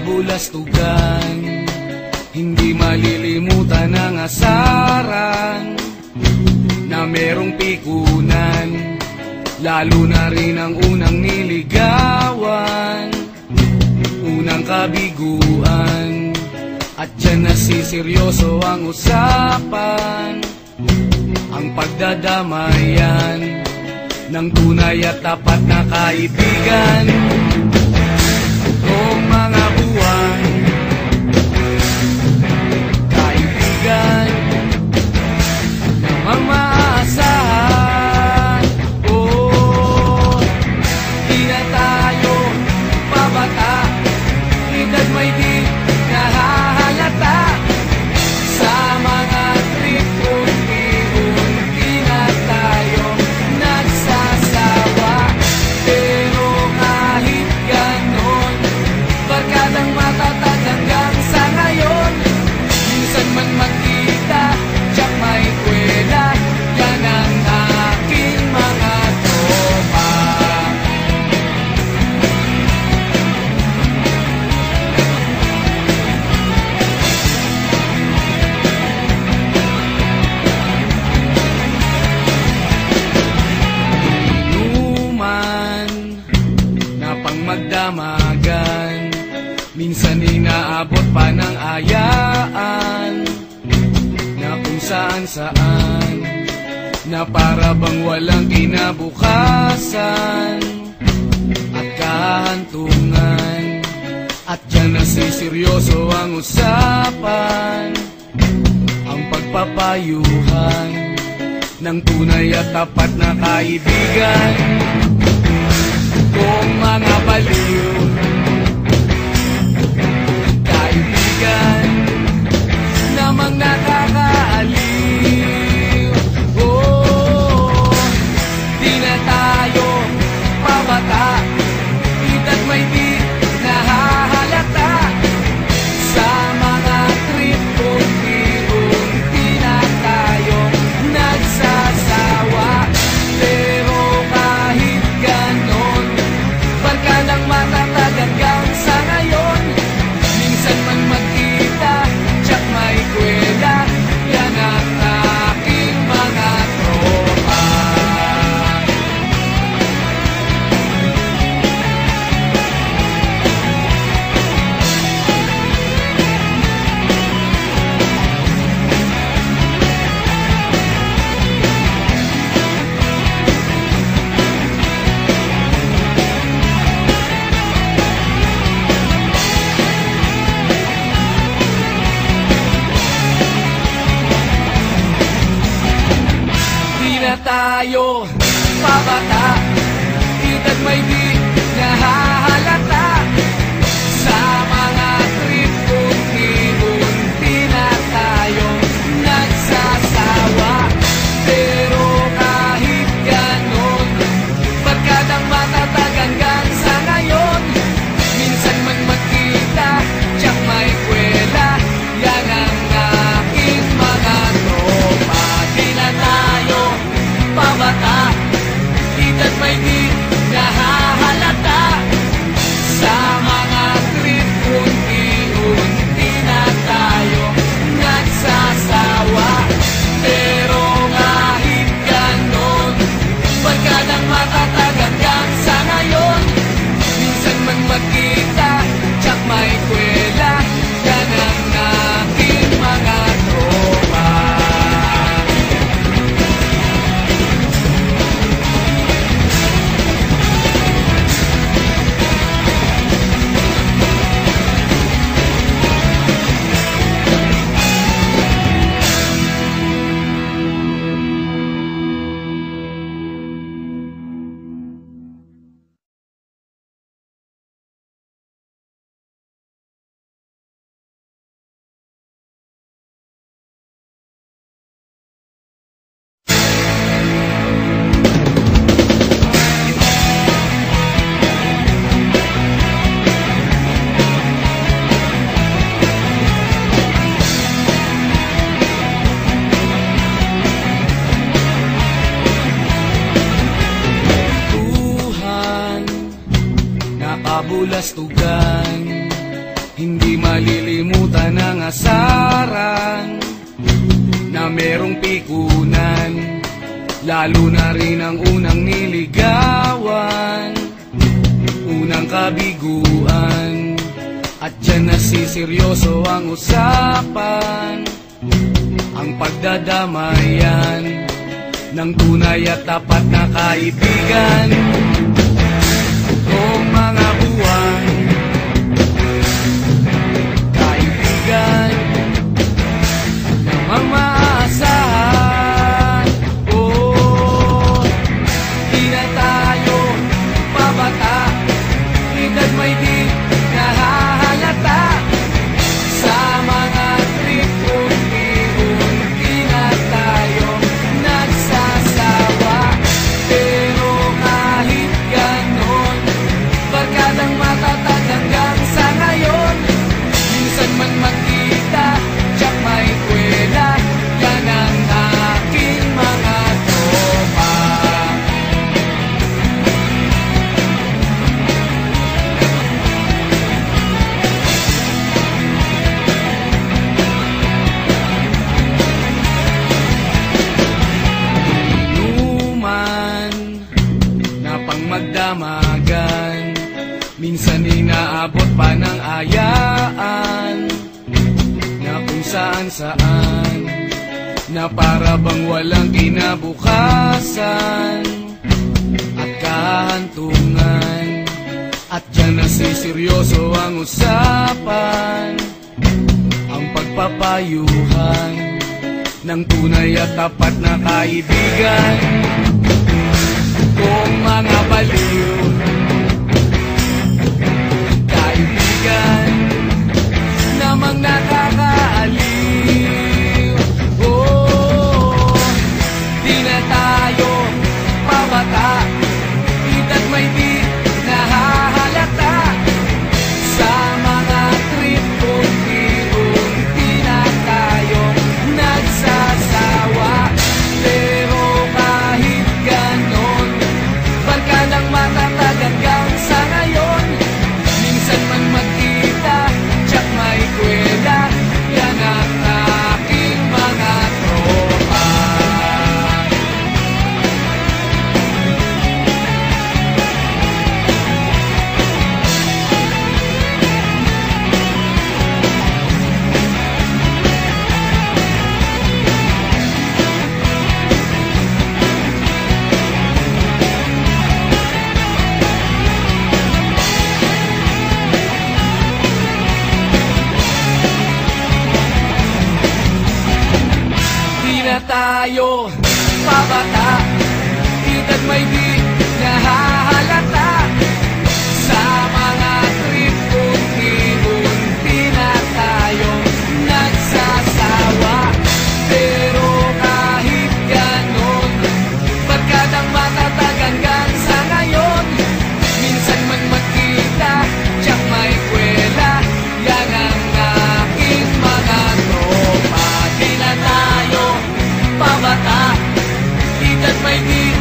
kabulastugan, hindi malilimutan ang asaran na merong pikunan, lalo na rin ang unang niligawan, unang kabiguan. At dyan nasiseryoso ang usapan, ang pagdadamayan ng tunay at tapat na kaibigan. Noong mga buwan, kaibigan na mamaasahan. Oh, di na tayo pabata, edad may di nahahalata. Sa mga trip unti-unti na tayo nagsasawa. Pero kahit ganon, barkadang matatag hanggang sa ngayon. Minsan man magkita, tiyak may kwela, yan ang aking mga tropa. Inuman na pang magdamagan, minsan inaabot pa ng ayaan, na kung saan-saan, na para bang walang kinabukasan at kahantungan. At dyan nasiseryoso ang usapan, ang pagpapayuhan ng tunay at tapat na kaibigan. Kung mga baliw, kaibigan namang nakakaaliw. Oh, di na tayo pabata, edad may di nahahalata. Sa mga trip unti-unti na tayo nagsasawa. Pero kahit ganon, barkadang matatag hanggang sa ngayon. Minsan man magkita, tiyak may kwela, yan ang aking mga tropa. Di na tayo pabata, edad may di nahahalata. Sa mga trip unti-unti na tayo nagsasawa. Pero kahit ganon, barkadang matatag hanggang sa ngayon. Minsan man magkita, tiyak may kwela, yan ang aking mga tropa. Di na tayo pabata, edad may di nahahalata. Sa mga trip unti-unti na tayo nagsasawa. Pero kahit ganon, barkadang matatag hanggang sa ngayon. Minsan man magkita, tiyak may kwela, yan ang aking mga tropa. kabulastugan, Hindi malilimutan ang asaran na merong pikunan, lalo na rin ang unang niligawan, unang kabiguan. At dyan nasiseryoso ang usapan, ang pagdadamayan ng tunay at tapat na kaibigan. Kung mga buwan, kaibigan namang maaasahan. Oh, di na tayo pabata, edad may di nahahalata. Sa mga trip unti-unti na tayo nagsasawa. Pero kahit ganon, barkadang matatag hanggang sa ngayon. Minsan man magkita, tsak may kwela, yan ang aking mga tropa. Inuman na pang magdamagan, minsan inaabot pa ng ayaan, na kung saan-saan, na para bang walang kinabukasan at kahantungan. At dyan nasiseryoso ang usapan, ang pagpapayuhan ng tunay at tapat na kaibigan. Kung mga baliw, kaibigan namang nakakaaliw. Oh, di na tayo pabata, edad may di nahahalata. Sa mga trip unti-unti na tayo nagsasawa. Pero kahit ganon, barkadang matatag hanggang sa ngayon. Minsan man magkita, tsak may kwela, yan ang aking mga tropa. Di na tayo pabata, edad may di nahahalata. Sa mga trip unti-unti na tayo nagsasawa. Pero kahit ganon, barkadang matatag hanggang sa ngayon. Minsan man magkita, tsak may kwela, yan ang aking mga tropa. Di na tayo pabata, edad may di